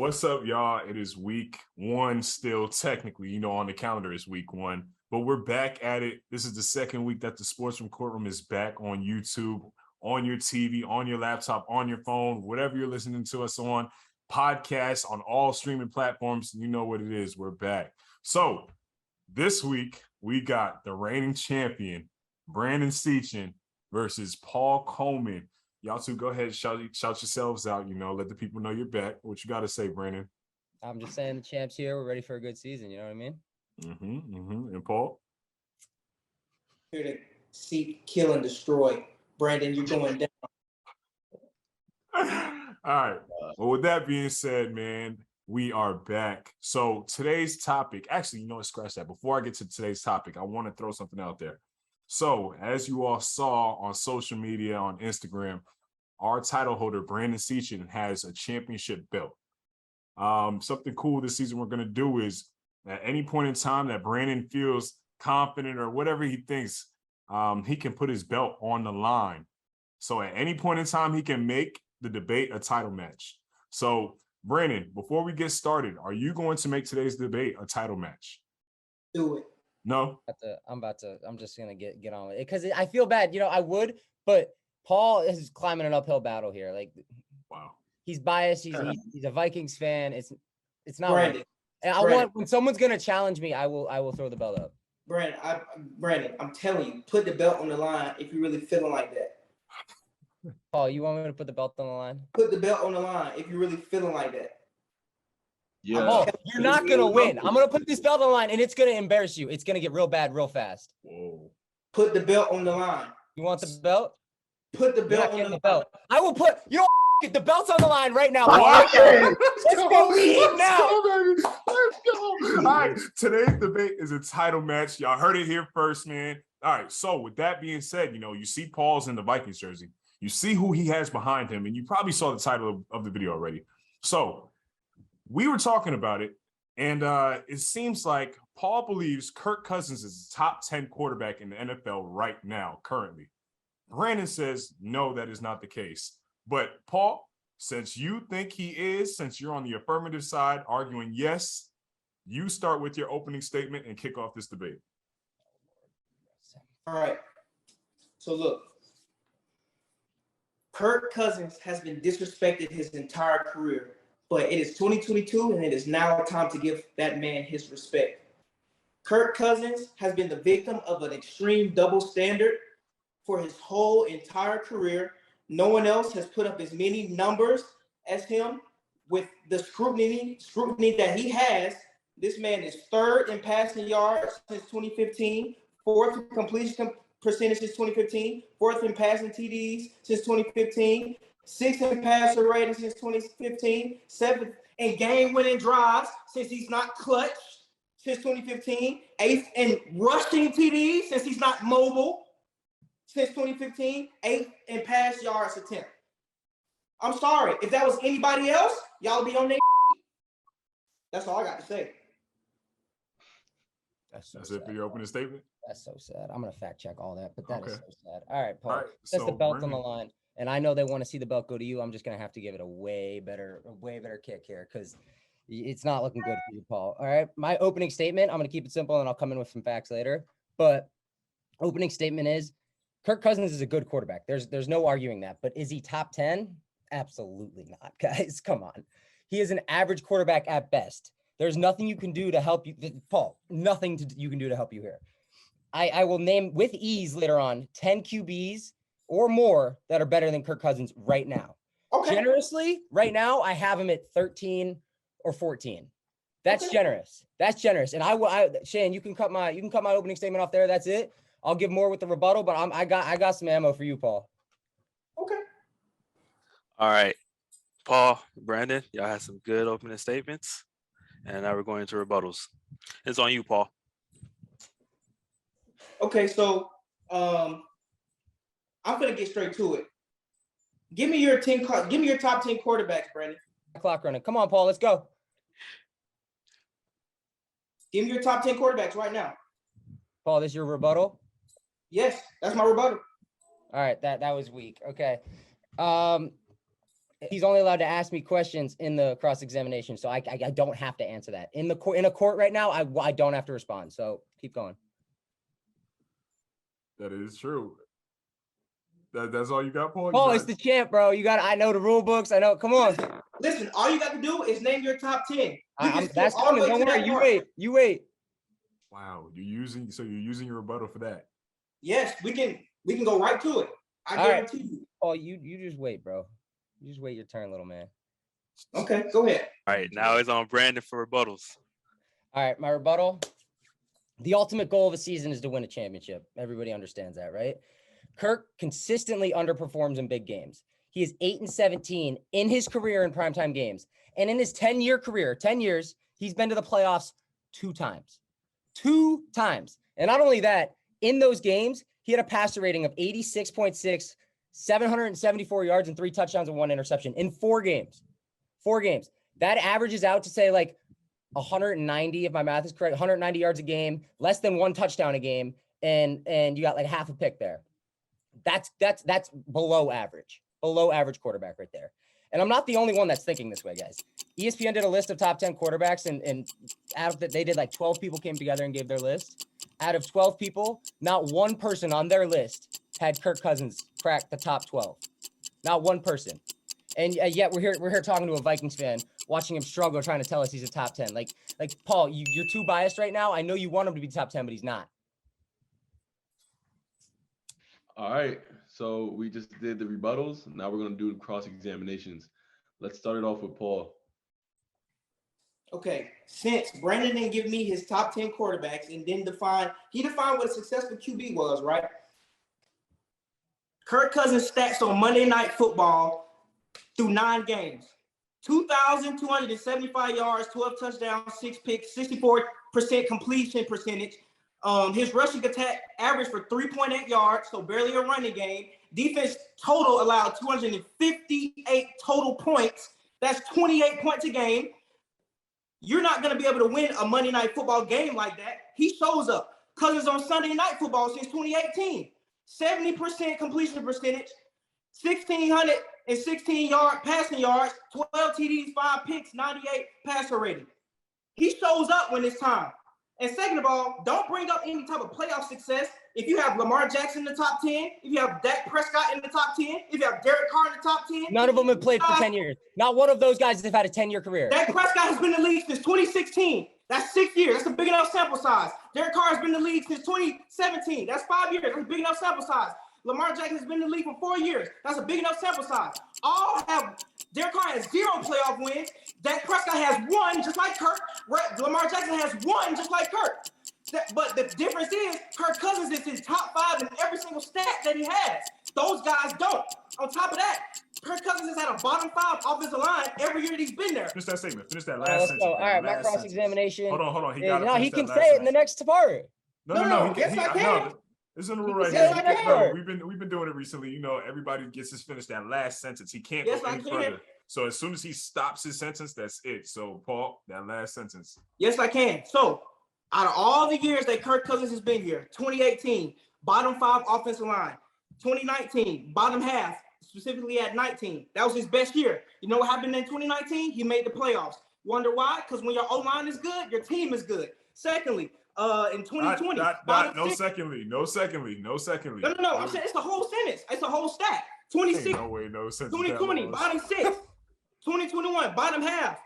What's up, y'all? It is week one still, technically, on the calendar is week one, but we're back at it. This is the second week that the Sportsroom Courtroom is back on YouTube, on your TV, on your laptop, on your phone, whatever you're listening to us on, podcasts, on all streaming platforms. You know what it is. We're back. So this week, we got the reigning champion, Brandon Seachin, versus Paul Coleman. Y'all two go ahead and shout yourselves out, let the people know you're back. What you got to say, Brandon? I'm just saying the champ's here. We're ready for a good season. You know what I mean? And Paul? Here to seek, kill, and destroy. Brandon, you're going down. All right. Well, with that being said, man, we are back. So today's topic, actually, scratch that. Before I get to today's topic, I want to throw something out there. So as you all saw on social media, on Instagram, our title holder, Brandon Seachin, has a championship belt. Something cool this season we're going to do is at any point in time that Brandon feels confident or whatever he thinks, he can put his belt on the line. So at any point in time, he can make the debate a title match. So, Brandon, before we get started, are you going to make today's debate a title match? Do it. No? I'm just going to get on with it because I feel bad. I would, but Paul is climbing an uphill battle here. Wow. He's biased. He's a Vikings fan. It's not Brandon. right. And when someone's going to challenge me, I will throw the belt up. Brandon, I'm telling you, put the belt on the line if you're really feeling like that. Paul, you want me to put the belt on the line? Put the belt on the line if you're really feeling like that. Yeah. Paul, you're not going to win. I'm going to put this belt on the line, and it's going to embarrass you. It's going to get real bad real fast. Whoa. Put the belt on the line. You want the belt? Put the belt on the belt. I will put, the belt's on the line right now. Okay. Let's go now. Let's go. All right. Today's debate is a title match. Y'all heard it here first, man. All right. So with that being said, you see Paul's in the Vikings jersey. You see who he has behind him, and you probably saw the title of the video already. So we were talking about it, and it seems like Paul believes Kirk Cousins is a top 10 quarterback in the NFL right now, currently. Brandon says, no, that is not the case. But Paul, since you think he is, since you're on the affirmative side arguing yes, you start with your opening statement and kick off this debate. All right. So look, Kirk Cousins has been disrespected his entire career, but it is 2022 and it is now time to give that man his respect. Kirk Cousins has been the victim of an extreme double standard for his whole entire career. No one else has put up as many numbers as him with the scrutiny that he has. This man is third in passing yards since 2015, fourth in completion percentage since 2015, fourth in passing TDs since 2015, sixth in passer rating since 2015, seventh in game-winning drives since he's not clutch since 2015, eighth in rushing TDs since he's not mobile since 2015, eighth in pass yards attempt. I'm sorry. If that was anybody else, y'all would be on their. That's all I got to say. That's it for your opening statement? That's so sad. I'm going to fact check all that, but that is so sad. All right, Paul. All right, That's the belt on the line. And I know they want to see the belt go to you. I'm just going to have to give it a way better kick here because it's not looking good for you, Paul. All right. My opening statement, I'm going to keep it simple and I'll come in with some facts later. But opening statement is Kirk Cousins is a good quarterback. There's no arguing that. But is he top 10? Absolutely not, guys. Come on. He is an average quarterback at best. There's nothing you can do to help you, Paul. You can do to help you here. I will name with ease later on 10 QBs or more that are better than Kirk Cousins right now. Okay. Generously, right now I have him at 13 or 14. That's generous. That's generous. And Shane, you can cut my opening statement off there. That's it. I'll give more with the rebuttal, but I got some ammo for you, Paul. Okay. All right. Paul, Brandon, y'all had some good opening statements. And now we're going into rebuttals. It's on you, Paul. Okay, so I'm gonna get straight to it. Give me your top 10 quarterbacks, Brandon. Clock running. Come on, Paul. Let's go. Give me your top 10 quarterbacks right now. Paul, this is your rebuttal? Yes, that's my rebuttal. All right, that was weak. Okay. He's only allowed to ask me questions in the cross-examination, so I don't have to answer that. In a court right now, I don't have to respond. So keep going. That is true. That's all you got, Paul? Oh, it's the champ, bro. I know the rule books. I know. Come on. Listen, all you got to do is name your top 10. You can skip That's all the coming. way Don't to worry. that You part. wait. You wait. Wow, you're using your rebuttal for that. Yes, we can go right to it. I All right. guarantee you. Oh, you just wait, bro. You just wait your turn, little man. Okay, go ahead. All right, now it's on Brandon for rebuttals. All right, my rebuttal. The ultimate goal of a season is to win a championship. Everybody understands that, right? Kirk consistently underperforms in big games. He is 8-17 in his career in primetime games. And in his 10-year career, 10 years, he's been to the playoffs 2 times. 2 times. And not only that, in those games, he had a passer rating of 86.6, 774 yards and 3 touchdowns and 1 interception in 4 games. 4 games. That averages out to say like 190, if my math is correct, 190 yards a game, less than 1 touchdown a game, and you got like half a pick there. That's below average quarterback right there. And I'm not the only one that's thinking this way, guys. ESPN did a list of top 10 quarterbacks, and out of that, they did like 12 people came together and gave their list. Out of 12 people, not one person on their list had Kirk Cousins crack the top 12. Not one person. And yet we're here talking to a Vikings fan, watching him struggle, trying to tell us he's a top 10. Like Paul, you're too biased right now. I know you want him to be top 10, but he's not. All right, so we just did the rebuttals. Now we're going to do the cross-examinations. Let's start it off with Paul. Okay, since Brandon didn't give me his top 10 quarterbacks and then defined what a successful QB was, right? Kirk Cousins stats on Monday Night Football through 9 games. 2,275 yards, 12 touchdowns, 6 picks, 64% completion percentage. His rushing attack averaged for 3.8 yards, so barely a running game. Defense total allowed 258 total points. That's 28 points a game. You're not going to be able to win a Monday Night Football game like that. He shows up. Cousins on Sunday Night Football since 2018. 70% completion percentage, 1,616 passing yards, 12 TDs, 5 picks, 98 passer rating. He shows up when it's time. And second of all, don't bring up any type of playoff success if you have Lamar Jackson in the top 10, if you have Dak Prescott in the top 10, if you have Derek Carr in the top 10. None of them have played for 10 years. Not one of those guys has had a 10-year career. Dak Prescott has been in the league since 2016. That's 6 years. That's a big enough sample size. Derek Carr has been in the league since 2017. That's 5 years. That's a big enough sample size. Lamar Jackson has been in the league for 4 years. That's a big enough sample size. Derek Carr has 0 playoff wins. Dak Prescott has 1, just like Kirk. Lamar Jackson has 1, just like Kirk. But the difference is Kirk Cousins is in top 5 in every single stat that he has. Those guys don't. On top of that, Kirk Cousins has had a bottom 5 offensive line every year that he's been there. Finish that statement. Finish that last Let's sentence. go. All right, my Last cross-examination. sentence. Hold on. He can say it in the next part. No, yes, I can. It's in the rule right Yes, here. I can. No, we've been doing it recently. You know, everybody gets to finish that last sentence. He can't Yes, go I any can. further. So as soon as he stops his sentence, that's it. So Paul, that last sentence. Yes, I can. So, out of all the years that Kirk Cousins has been here, 2018, bottom 5 offensive line. 2019, bottom half, specifically at 19. That was his best year. You know what happened in 2019? He made the playoffs. Wonder why? Because when your O-line is good, your team is good. Secondly, in 2020, No secondly. No. I'm saying it's the whole sentence. It's a whole stat. 26. No way, no sense. 2020, bottom 6. 2021, bottom half.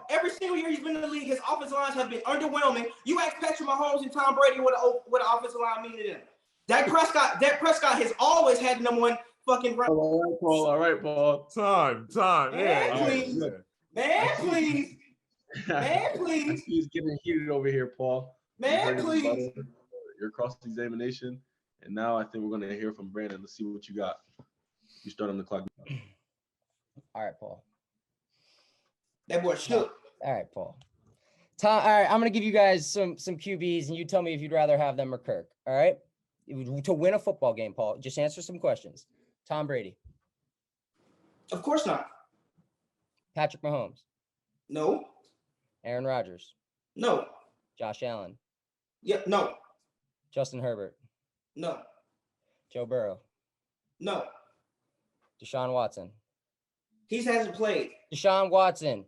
Every single year he's been in the league, his offensive lines have been underwhelming. You ask Patrick Mahomes and Tom Brady what an offensive line mean to them. Dak Prescott has always had the number 1 fucking run. All right, Paul. Time. Man, Yeah. please. Man, please. He's getting heated over here, Paul. Man, please. Your cross-examination. And now I think we're going to hear from Brandon. Let's see what you got. You start on the clock. All right, Paul. That boy shook. All right, Paul. All right, I'm going to give you guys some QBs, and you tell me if you'd rather have them or Kirk. All right? To win a football game, Paul, just answer some questions. Tom Brady. Of course not. Patrick Mahomes. No. Aaron Rodgers. No. Josh Allen. Yep. No. Justin Herbert. No. Joe Burrow. No. Deshaun Watson. He hasn't played. Deshaun Watson.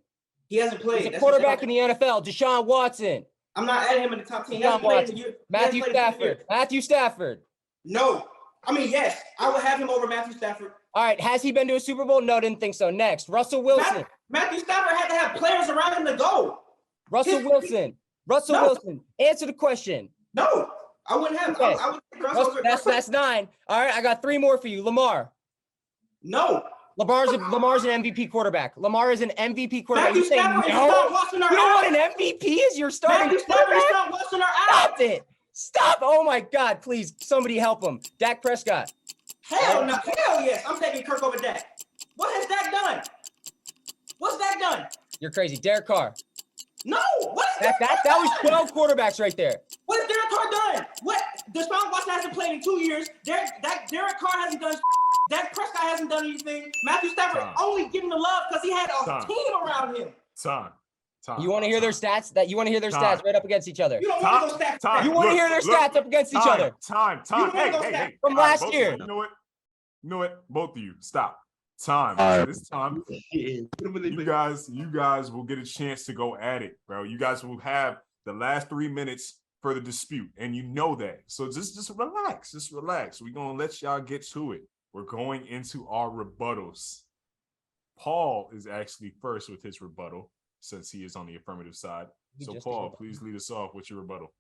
He hasn't played. He's a quarterback in the NFL. Deshaun Watson. I'm not adding him in the top 10. He Deshaun hasn't played in Watson. the year. Matthew Stafford. Matthew Stafford. No. I mean, yes. I would have him over Matthew Stafford. All right. Has he been to a Super Bowl? No, didn't think so. Next, Russell Wilson. Matthew Stafford had to have players around him to go. Russell Wilson. Russell Wilson. Answer the question. No. I wouldn't have. Okay. I would take Russell over. That's 9. All right. I got 3 more for you. Lamar. No. Lamar's an MVP quarterback. Lamar is an MVP quarterback. Matthew You say Stafford is no? not watching our You don't ass. want an MVP as your starting Matthew Stafford is quarterback? not watching our Stop ass. it. Stop. Oh my God. Please, somebody help him. Dak Prescott. Hell no. Hell yes. I'm taking Kirk over Dak. What has Dak done? What's Dak done? You're crazy. Derek Carr. No. What is That was 12 quarterbacks right there. What has Derek Carr done? What? Deshaun Watson hasn't played in 2 years. Derek Carr hasn't done. Dak Prescott hasn't done anything. Matthew Stafford only giving the love because he had a team around him. Time. You want to hear their stats? You want to hear their stats right up against each other? You don't want those stats. You want to hear their stats up against each other? Time. Hey. From All right, last both of year. You know what? Both of you, stop. Time. This time, you guys will get a chance to go at it, bro. You guys will have the last 3 minutes for the dispute, and you know that. So just relax. Just relax. We're gonna let y'all get to it. We're going into our rebuttals. Paul is actually first with his rebuttal since he is on the affirmative side. So Paul, please lead us off with your rebuttal.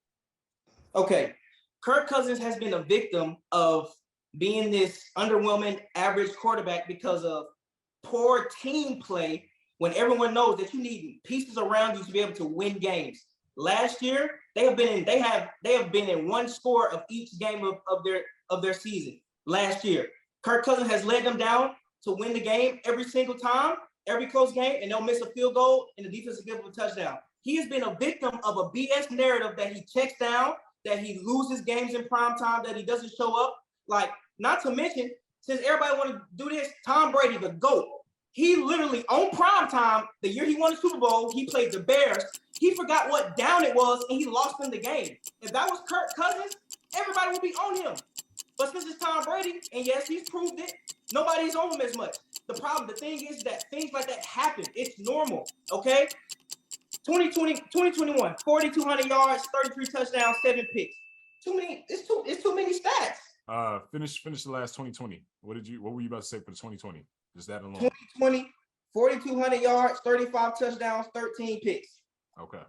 Okay. Kirk Cousins has been a victim of being this underwhelming average quarterback because of poor team play when everyone knows that you need pieces around you to be able to win games. Last year, they have been in one score of each game of their season. Last year, Kirk Cousins has led them down to win the game every single time, every close game, and they'll miss a field goal and the defense will give them a touchdown. He has been a victim of a BS narrative that he checks down, that he loses games in prime time, that he doesn't show up. Like, not to mention, since everybody want to do this, Tom Brady, the GOAT, he literally, on prime time, the year he won the Super Bowl, he played the Bears. He forgot what down it was, and he lost them the game. If that was Kirk Cousins, everybody would be on him. But since it's Tom Brady, and yes, he's proved it, nobody's on him as much. The thing is that things like that happen. It's normal, okay? 2021, 4,200 yards, 33 touchdowns, 7 picks. It's too many stats. Finish the last 2020. What were you about to say for the 2020? Just that alone. 2020, 4,200 yards, 35 touchdowns, 13 picks. Okay.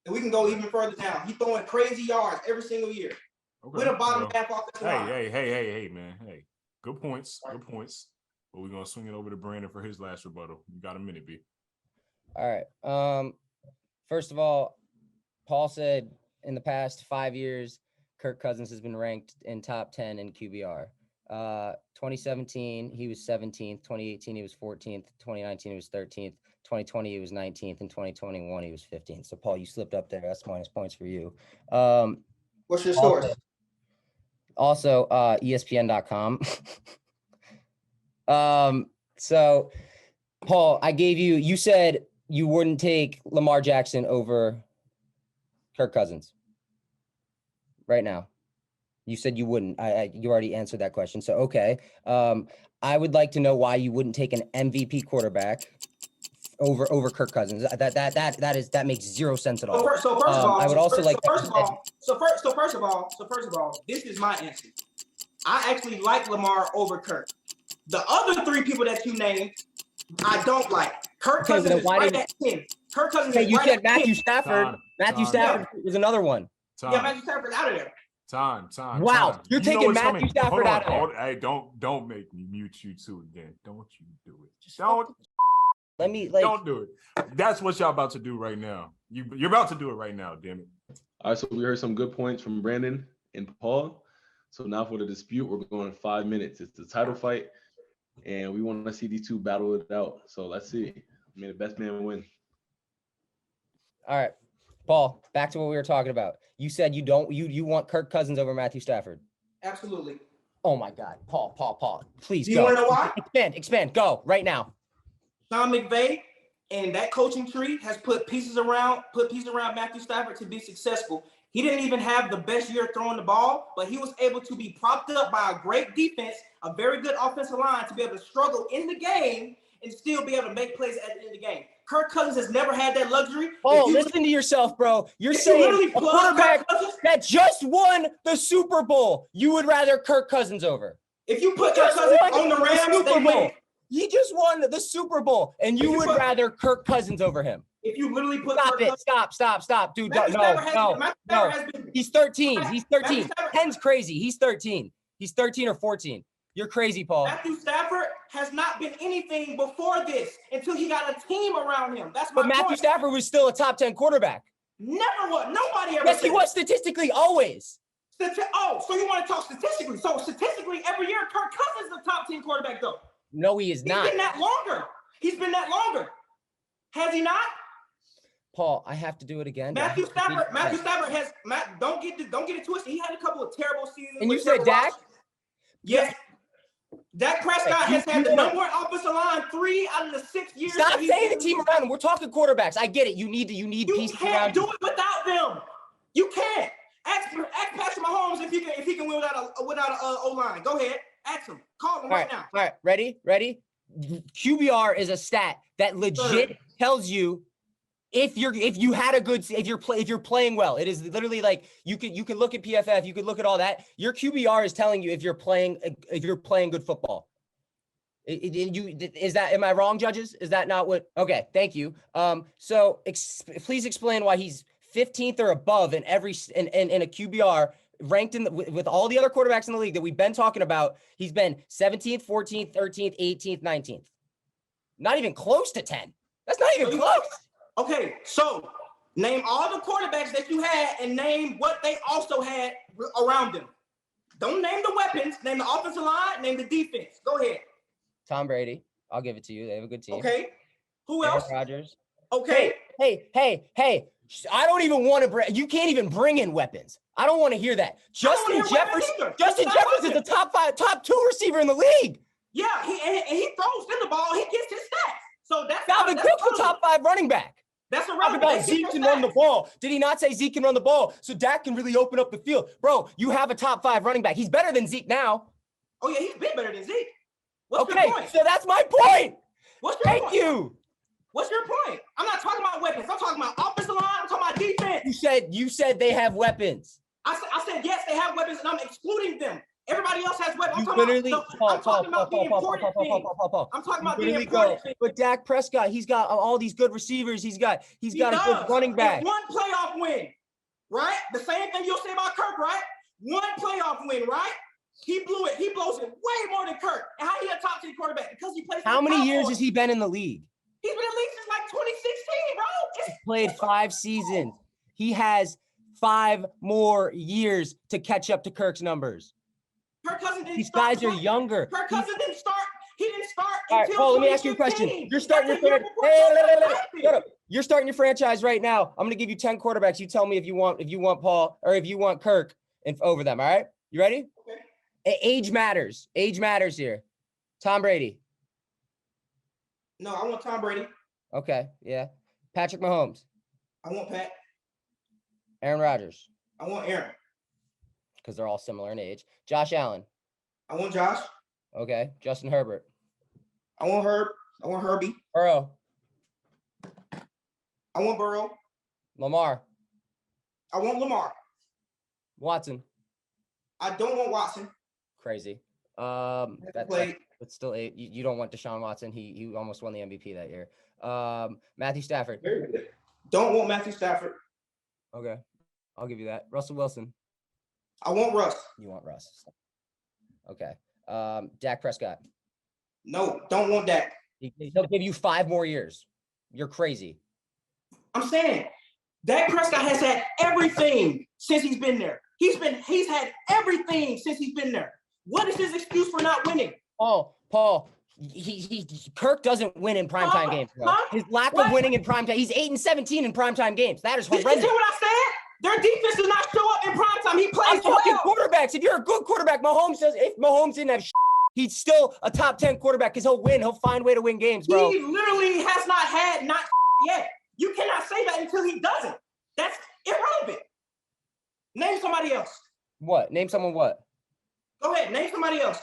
And we can go even further down. He's throwing crazy yards every single year. Okay. With a bottom half offensive line. Hey, man. Hey, good points. Good points. But we're gonna swing it over to Brandon for his last rebuttal. You got a minute, B. All right. First of all, Paul said in the past 5 years, Kirk Cousins has been ranked in top 10 in QBR. 2017, he was 17th. 2018, he was 14th. 2019, he was 13th. 2020, he was 19th. And 2021, he was 15th. So, Paul, you slipped up there. That's minus points for you. What's your source? Also, ESPN.com. So, Paul, you said you wouldn't take Lamar Jackson over Kirk Cousins right now. You said you wouldn't. You already answered that question. So, okay. I would like to know why you wouldn't take an MVP quarterback over Kirk Cousins. That makes zero sense at all. So first of all, I would also like. First of all, this is my answer. I actually like Lamar over Kirk. The other 3 people that you named, I don't like. Kirk Cousins is right at 10. Kirk Cousins is You right said at Matthew 10. Stafford. Matthew Stafford was another one. Yeah, Matthew Stafford out of there. Time. Wow, you're taking Matthew Stafford out of there. Hey, don't make me mute you two again. Don't you do it. Let me don't do it. That's what y'all about to do right now. You're about to do it right now, damn it. All right, so we heard some good points from Brandon and Paul. So now for the dispute, we're going 5 minutes. It's the title fight, and we want to see these two battle it out. So let's see. May the best man win. All right, Paul. Back to what we were talking about. You said you want Kirk Cousins over Matthew Stafford. Absolutely. Oh my God, Paul, please Do go. you want to know why? Expand, go right now. Sean McVay and that coaching tree has put pieces around Matthew Stafford to be successful. He didn't even have the best year throwing the ball, but he was able to be propped up by a great defense, a very good offensive line to be able to struggle in the game and still be able to make plays at the end of the game. Kirk Cousins has never had that luxury. Oh, listen to yourself, bro. You're saying a quarterback that just won the Super Bowl, you would rather Kirk Cousins over. If you put Kirk Cousins on the Rams, Super Bowl. win. He just won the Super Bowl, and you would rather Kirk Cousins over him. If you literally put Stop, dude. No. He's 13. He's 13. 10's crazy. He's 13. He's 13 or 14. You're crazy, Paul. Matthew Stafford has not been anything before this until he got a team around him. That's my But Matthew Stafford was still a top 10 quarterback. Never was. Nobody ever. Yes, he was statistically always. So you want to talk statistically? So statistically, every year, Kirk Cousins is the top 10 quarterback, though. No, he is not. He's been that longer. He's been that longer. Has he not? Paul, I have to do it again. Matthew Stafford has don't get it twisted. He had a couple of terrible seasons. And you said Dak? Yes. Dak Prescott has had the number one offensive line 3 out of the 6 years. Stop saying the team around him. We're talking quarterbacks. I get it. You need pieces around you. You can't do it without them. You can't. Ask Patrick Mahomes if he can win without a O-line. Go ahead. Ask him. Call him right now. All right. Ready? QBR is a stat that legit tells you if you're playing well. It is literally like you can look at PFF, you could look at all that. Your QBR is telling you if you're playing good football. Am I wrong, judges? Is that not what? Okay, thank you. So please explain why he's 15th or above in a QBR ranked with all the other quarterbacks in the league that we've been talking about. He's been 17th, 14th, 13th, 18th, 19th. Not even close to 10. That's not even close. Okay, so name all the quarterbacks that you had and name what they also had around them. Don't name the weapons. Name the offensive line. Name the defense. Go ahead. Tom Brady. I'll give it to you. They have a good team. Okay. Who else? Aaron Rodgers. Okay. Hey. I don't even want to you can't even bring in weapons. I don't want to hear that. Justin Jefferson is the top 2 receiver in the league. Yeah, he throws in the ball. He gets his stats. So that's Dalvin Cook's the top 5 running back. That's Talk about Zeke can run the ball. Did he not say Zeke can run the ball? So Dak can really open up the field. Bro, you have a top 5 running back. He's better than Zeke now. Oh, yeah, he's been better than Zeke. What's your point? So that's my point. Thank you. What's your point? I'm not talking about weapons. I'm talking about offensive line. I'm talking about defense. You said they have weapons. I said yes, they have weapons, and I'm excluding them. Everybody else has weapons. I'm talking about the important thing. But Dak Prescott, he's got all these good receivers. He's got a good running back. One playoff win, right? The same thing you'll say about Kirk, right? One playoff win, right? He blew it. He blows it way more than Kirk. And how he a top 10 quarterback? Because he plays. How many years has he been in the league? He's been in the league since like 2016, bro. He's played 5 seasons. He has 5 more years to catch up to Kirk's numbers. Kirk Cousins didn't These guys are younger. Kirk Cousins didn't start. He didn't start. All right, Paul, let me ask you a question. You're starting your franchise right now. I'm gonna give you 10 quarterbacks. You tell me if you want Paul or if you want Kirk and over them. All right, you ready? Okay. Age matters. Age matters here. Tom Brady. No, I want Tom Brady. Okay, yeah. Patrick Mahomes. I want Pat. Aaron Rodgers. I want Aaron. Because they're all similar in age. Josh Allen. I want Josh. Okay. Justin Herbert. I want Herb. I want Herbie. Burrow. I want Burrow. Lamar. I want Lamar. Watson. I don't want Watson. Crazy. That's still 8. You don't want Deshaun Watson. He almost won the MVP that year. Matthew Stafford. Don't want Matthew Stafford. Okay. I'll give you that. Russell Wilson. I want Russ. You want Russ. Okay. Dak Prescott. No, don't want Dak. He'll give you 5 more years. You're crazy. I'm saying Dak Prescott has had everything since he's been there. He's had everything since he's been there. What is his excuse for not winning? Paul, Kirk doesn't win in primetime games, bro. His lack of winning in primetime. He's 8-17 in primetime games. That is horrendous. You see what I said? Their defense does not show up in primetime. He plays. I'm talking quarterbacks. If you're a good quarterback, if Mahomes didn't have he's still a top 10 quarterback because he'll win. He'll find a way to win games, bro. He literally has not had yet. You cannot say that until he doesn't. That's irrelevant. Name somebody else. What? Name someone what? Go ahead. Name somebody else.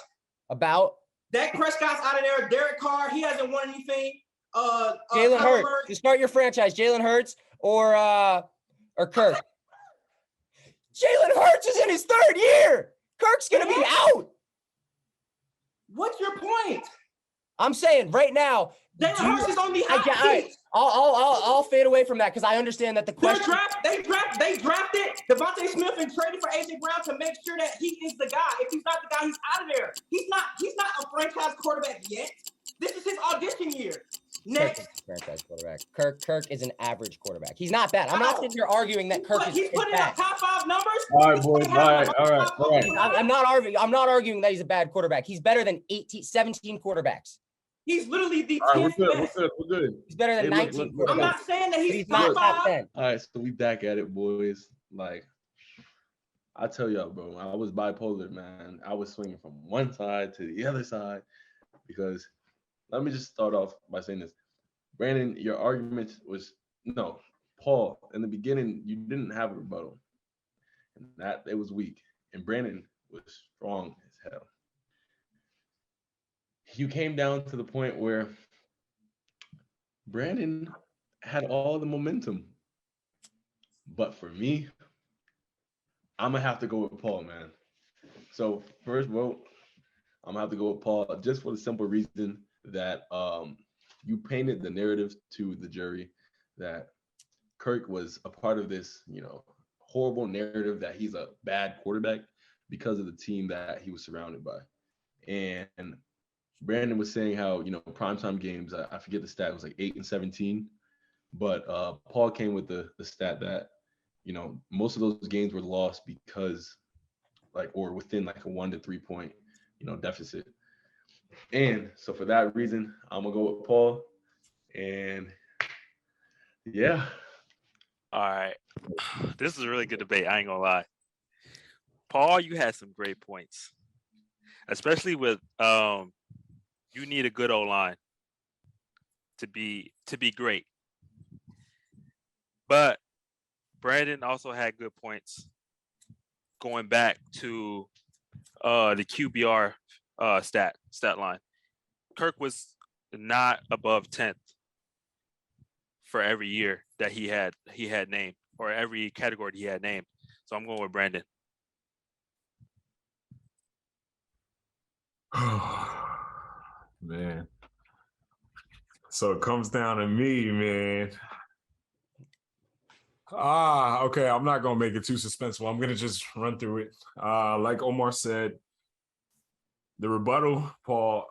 About Dak Prescott's out of there. Derek Carr, he hasn't won anything. Jalen Kyler Hurts. Murray. To start your franchise, Jalen Hurts or Kirk. Jalen Hurts is in his 3rd year. Kirk's gonna be out. What's your point? I'm saying right now. Jalen Hurts is on the hot seat. I'll fade away from that because I understand that the question. They drafted Devontae Smith and traded for AJ Brown to make sure that he is the guy. If he's not the guy, he's out of there. He's not a franchise quarterback yet. This is his audition year. Next. Franchise quarterback. Kirk is an average quarterback. He's not bad. I'm not sitting here arguing that Kirk is putting bad. up top 5 numbers. All right, boys. All right. I'm not arguing that he's a bad quarterback. He's better than 17 quarterbacks. He's literally the 10th best. We're good. He's better than 19 quarterbacks. I'm not saying that he's not top 10. All right, so we back at it, boys. Like, I tell y'all, bro, I was bipolar, man. I was swinging from one side to the other side because let me just start off by saying this. Brandon, your argument was no. Paul, in the beginning, you didn't have a rebuttal. And that it was weak. And Brandon was strong as hell. You came down to the point where Brandon had all the momentum. But for me, I'm going to have to go with Paul, man. So first vote, I'm going to have to go with Paul just for the simple reason that you painted the narrative to the jury that Kirk was a part of this, horrible narrative that he's a bad quarterback because of the team that he was surrounded by. And Brandon was saying how, primetime games, I forget the stat, it was like 8 and 17. But Paul came with the stat that, most of those games were lost because or within like a 1 to 3 point, deficit. And so for that reason, I'm going to go with Paul. And yeah. All right. This is a really good debate. I ain't going to lie. Paul, you had some great points, especially with you need a good O-line to be great. But Brandon also had good points going back to the QBR stat line. Kirk was not above 10th for every year that he had named, or every category he had named. So I'm going with Brandon. Man. So it comes down to me, man. Okay. I'm not gonna make it too suspenseful. I'm gonna just run through it. Like Omar said, the rebuttal, Paul,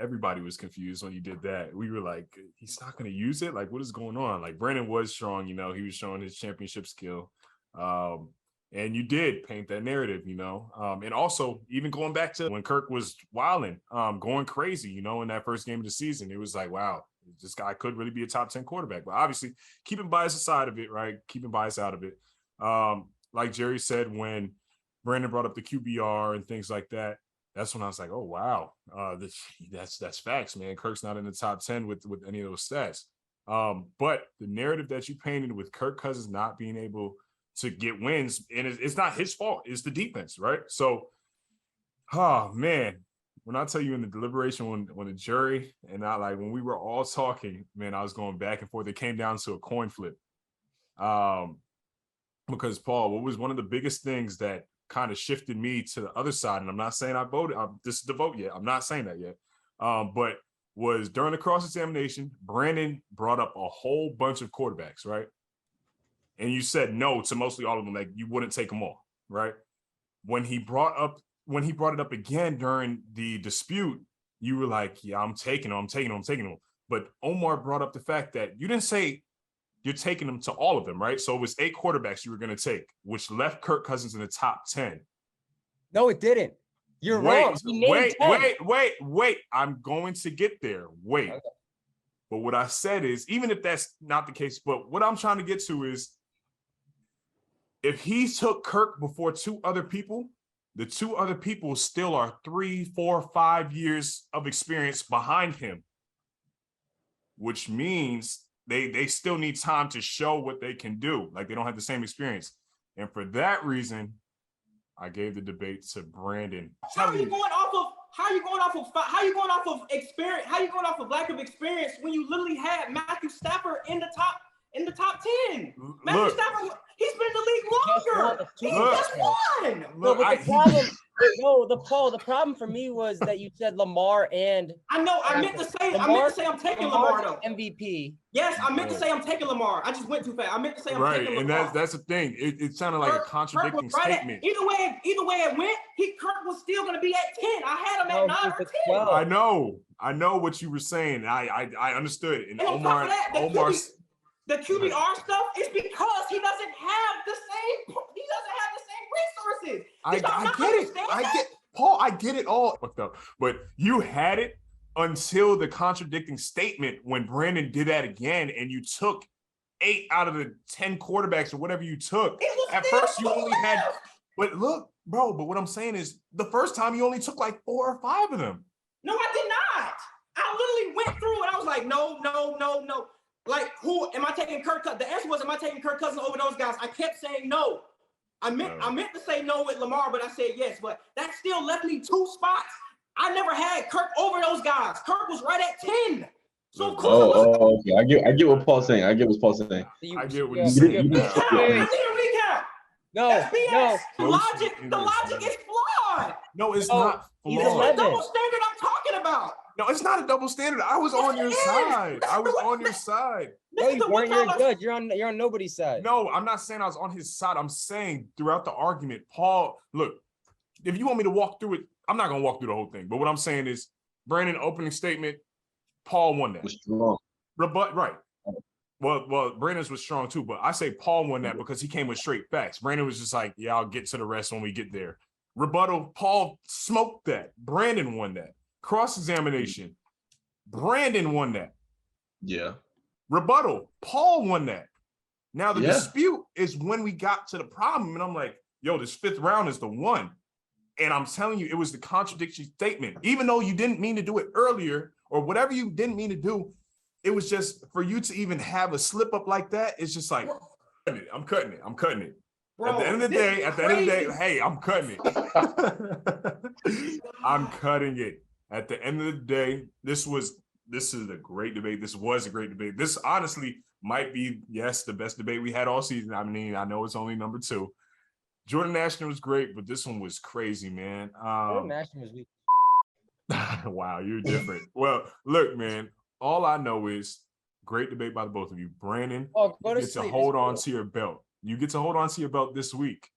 everybody was confused when you did that. We were like, he's not gonna use it? Like, what is going on? Like, Brandon was strong, he was showing his championship skill. And you did paint that narrative, and also even going back to when Kirk was wilding, going crazy, in that first game of the season, it was like, wow, this guy could really be a top 10 quarterback. But obviously keeping bias aside of it, right? Keeping bias out of it. Like Jerry said, when Brandon brought up the QBR and things like that, that's when I was like, oh, wow, that's facts, man. Kirk's not in the top 10 with any of those stats. But the narrative that you painted with Kirk Cousins not being able to get wins, and it's not his fault, it's the defense, right? So, man, when I tell you in the deliberation, when the jury and when we were all talking, man, I was going back and forth. It came down to a coin flip. Because Paul, what was one of the biggest things that kind of shifted me to the other side, and I'm not saying I voted, this is the vote yet, I'm not saying that yet, but was during the cross-examination, Brandon brought up a whole bunch of quarterbacks, right? And you said no to mostly all of them, like you wouldn't take them all, right? When he brought it up again during the dispute, you were like, yeah, I'm taking them. But Omar brought up the fact that you didn't say you're taking them to all of them, right? So it was 8 quarterbacks you were going to take, which left Kirk Cousins in the top 10. No, it didn't. You're wrong. Wait. I'm going to get there. Wait. Okay. But what I said is, even if that's not the case, but what I'm trying to get to is, if he took Kirk before 2 other people, the 2 other people still are 3, 4, 5 years of experience behind him, which means they still need time to show what they can do. Like, they don't have the same experience. And for that reason, I gave the debate to Brandon. How are you going off of experience? How you going off of lack of experience when you literally had Matthew Stafford in the top 10? Matthew Look, Stafford, he's been in the league longer. He just won. No, but the problem for me was that you said Lamar and I know. I meant to say I'm taking Lamar though. MVP. Yes, I meant to say I'm taking Lamar. I just went too fast. I meant to say I'm taking Lamar. Right, and that's the thing. It sounded like a contradicting statement. Either way it went, Kirk was still going to be at 10. I had him at 9 or 10. 12. I know what you were saying. I understood it. And on top of that, the QBR Right. stuff is because he doesn't have the same resources. I get it. Paul, I get it all. But you had it until the contradicting statement when Brandon did that again, and you took 8 out of the 10 quarterbacks or whatever you took. At first, you only had. But look, bro. But what I'm saying is, the first time you only took like 4 or 5 of them. No, I did not. I literally went through and I was like, no. Like, who am I taking Kirk Cousins? The answer was, am I taking Kirk Cousins over those guys? I kept saying no. I meant to say no with Lamar, but I said yes. But that still left me 2 spots. I never had Kirk over those guys. Kirk was right at 10. So of course, okay. I get what Paul's saying. I get what Paul's saying. I get what you're saying. Recount. No, That's BS. no. The logic is flawed. No, it's not he's flawed. It's the double standard I'm talking about. No, it's not a double standard. I was on your side. I was on your side. No, you weren't. You're good. You're on nobody's side. No, I'm not saying I was on his side. I'm saying throughout the argument, Paul, look, if you want me to walk through it, I'm not gonna walk through the whole thing. But what I'm saying is, Brandon opening statement, Paul won that. Was strong. Right. Well, Brandon's was strong too, but I say Paul won that because he came with straight facts. Brandon was just like, yeah, I'll get to the rest when we get there. Rebuttal, Paul smoked that. Brandon won that. Cross-examination, Brandon won that. Yeah. Rebuttal, Paul won that. Now the dispute is when we got to the problem, and I'm like, yo, this 5th round is the one. And I'm telling you, it was the contradictory statement. Even though you didn't mean to do it earlier, or whatever you didn't mean to do, it was just for you to even have a slip up like that. It's just like, I'm cutting it. Bro, at the end of the day, hey, I'm cutting it. I'm cutting it. At the end of the day, this is a great debate. This was a great debate. This honestly might be, yes, the best debate we had all season. I mean, I know it's only number 2. Jordan Ashton was great, but this one was crazy, man. Jordan Ashton was weak. Wow, you're different. Well, look, man, all I know is great debate by the both of you. Brandon, you get to hold on to your belt. You get to hold on to your belt this week.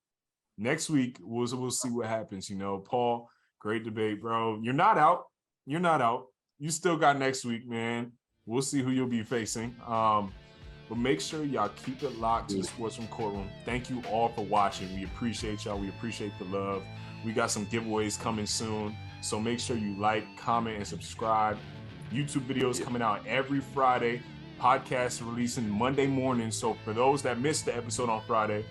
Next week, we'll see what happens. You know, Paul, great debate, bro. You're not out. You still got next week, man. We'll see who you'll be facing. But make sure y'all keep it locked to the Sportsroom Courtroom. Thank you all for watching. We appreciate y'all. We appreciate the love. We got some giveaways coming soon. So make sure you like, comment, and subscribe. YouTube videos coming out every Friday. Podcasts releasing Monday morning. So for those that missed the episode on Friday,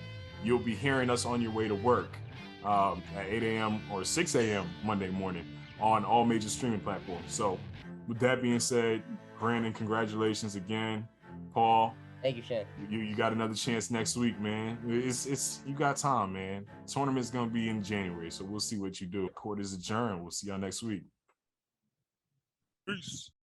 you'll be hearing us on your way to work at 8 a.m. or 6 a.m. Monday morning on all major streaming platforms. So with that being said, Brandon, congratulations again. Paul, thank you, Shane. You got another chance next week, man. It's you got time, man. Tournament's gonna be in January, so we'll see what you do. Court is adjourned. We'll see y'all next week. Peace.